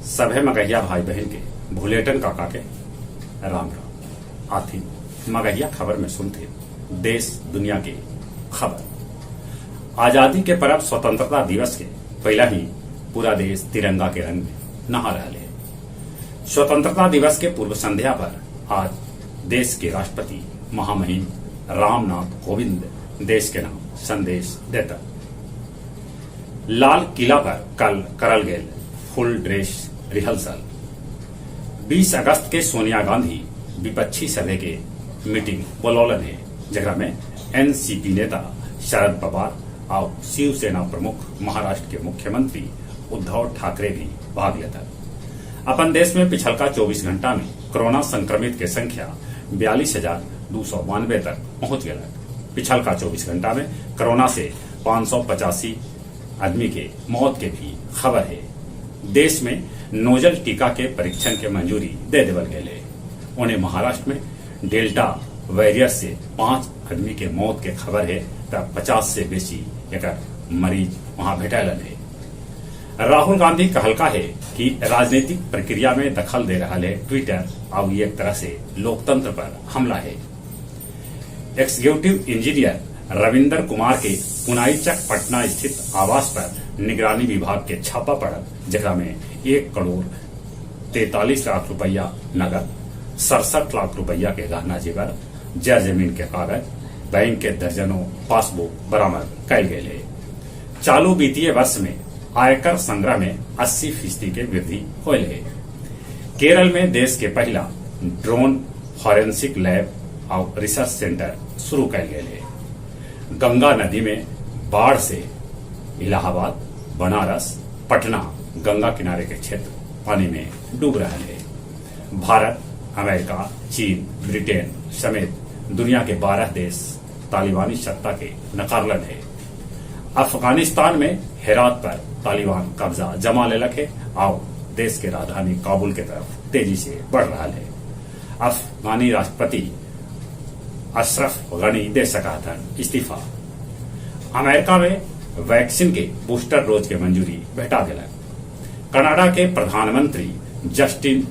सभे मगहिया भाई बहन के भुलेटन काका के राम राम। आथी मगहिया खबर में सुनते देश दुनिया की खबर। आजादी के पर्व स्वतंत्रता दिवस के पहला ही पूरा देश तिरंगा के रंग में नहा रहा है। स्वतंत्रता दिवस के पूर्व संध्या पर आज देश के राष्ट्रपति महामहिम रामनाथ कोविंद देश के नाम संदेश देता। लाल किला पर कल करल गए फुल ड्रेस रिहर्सल। 20 अगस्त के सोनिया गांधी विपक्षी सभा के मीटिंग बोलौलन है, जगह में एनसीपी नेता शरद पवार और शिवसेना प्रमुख महाराष्ट्र के मुख्यमंत्री उद्धव ठाकरे भी भाग लेता। अपन देश में पिछलका 24 घंटा में कोरोना संक्रमित के संख्या 42,292 तक पहुंच गया। पिछलका 24 घंटा में कोरोना से 585 आदमी के मौत के भी खबर है। देश में नोजल टीका के परीक्षण के मंजूरी दे देवल गए। उन्हें महाराष्ट्र में डेल्टा वायरस से 5 आदमी के मौत के खबर है, तब 50 से बेसी एक मरीज वहां भेटलन है। राहुल गांधी कहलका है कि राजनीतिक प्रक्रिया में दखल दे रहा है ट्विटर, और ये एक तरह से लोकतंत्र पर हमला है। एग्जीक्यूटिव इंजीनियर रविंदर कुमार के पुनाईचक पटना स्थित आवास पर निगरानी विभाग के छापा पड़ल, जगह में 1 करोड़ 43 लाख रुपया नगद, 67 लाख रुपया के गहना जेवर, जय जमीन के कागज, बैंक के दर्जनों पासबुक बरामद कल गए। चालू वित्तीय वर्ष में आयकर संग्रह में 80% के वृद्धि हुई है। केरल में देश के पहला ड्रोन फॉरेंसिक लैब और रिसर्च सेंटर शुरू कल गए। गंगा नदी में बाढ़ से इलाहाबाद, बनारस, पटना गंगा किनारे के क्षेत्र पानी में डूब रहे हैं। भारत, अमेरिका, चीन, ब्रिटेन समेत दुनिया के 12 देश तालिबानी सत्ता के नकारलन है। अफगानिस्तान में हेरात पर तालिबान कब्जा जमा ले रखे और देश के राजधानी काबुल की तरफ तेजी से बढ़ रहा है। अफगानी राष्ट्रपति अशरफ गनी दे सका था इस्तीफा। अमेरिका में वैक्सीन के बूस्टर डोज के मंजूरी भेटा दिला। कनाडा के प्रधानमंत्री जस्टिन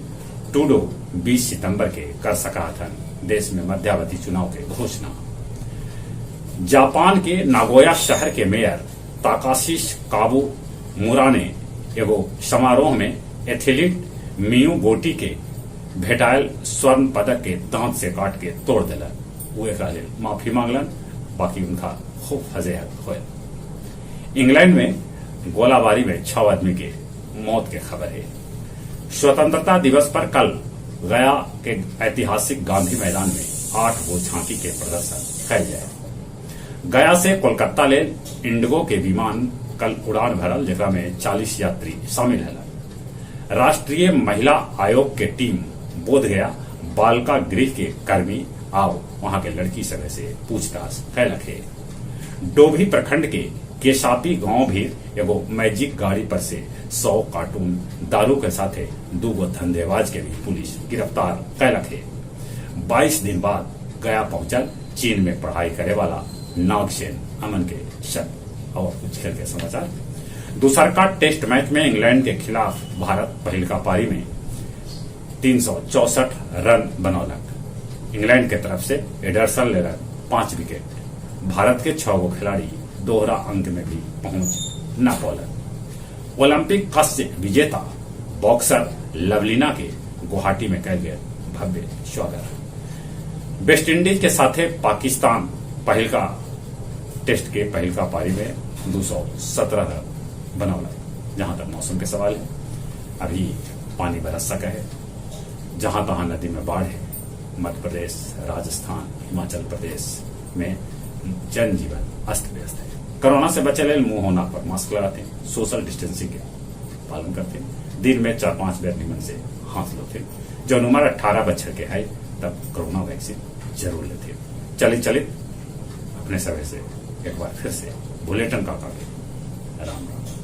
ट्रूडो 20 सितंबर के कर सका था देश में मध्यावधि चुनाव के घोषणा। जापान के नागोया शहर के मेयर ताकाशिश काबू मुरा ने एगो समारोह में एथलीट मियू गोटी के भेटायल स्वर्ण पदक के दांत से काट के तोड़ दिला। वो एक माफी मांगलन, बाकी उनका खूब फजेहत हुए। इंग्लैंड में गोलाबारी में 6 आदमी के मौत के खबर है। स्वतंत्रता दिवस पर कल गया के ऐतिहासिक गांधी मैदान में 8 गो झांकी के प्रदर्शन कल जाए। गया से कोलकाता ले इंडिगो के विमान कल उड़ान भरल, जगह में 40 यात्री शामिल है। राष्ट्रीय महिला आयोग के टीम बोधगया बालिका गृह के कर्मी आओ वहां के लड़की सभे से पूछताछ कैलक है। डोभी प्रखंड के केशापी गांव भी एगो मैजिक गाड़ी पर से 100 कार्टून दारू के साथ 2 गो धंधेबाज के भी पुलिस गिरफ्तार कैलक है। 22 दिन बाद गया पहुंचल चीन में पढ़ाई करे वाला नागसेन अमन के शब्द। और कुछ खेल के समाचार। दूसरका टेस्ट मैच में इंग्लैंड के खिलाफ भारत पहिलका पारी में 364 रन बनौलक। इंग्लैंड के तरफ से एडरसन ले 5 विकेट। भारत के 6 गो खिलाड़ी दोहरा अंक में भी पहुंच न पौलन। ओलंपिक कस्य विजेता बॉक्सर लवलीना के गुवाहाटी में कल गए भव्य स्वागत। वेस्ट इंडीज के साथे पाकिस्तान पहिलका टेस्ट के पहिलका पारी में 217 रन बनौला। जहां तक मौसम के सवाल है, अभी पानी बरस सका है। जहां तहां नदी में बाढ़ है। मध्य प्रदेश, राजस्थान, हिमाचल प्रदेश में जनजीवन अस्त व्यस्त है। कोरोना से बचे लेल मुंह होना पर मास्क लगाते हैं, सोशल डिस्टेंसिंग के पालन करते हैं, दिन में 4-5 बेर निमन से हाथ धोते हैं। जो उम्र 18 बच्चर के है तब कोरोना वैक्सीन जरूर लेते हैं। चलित अपने समय से एक बार फिर से बुलेटिन काका के राम राम।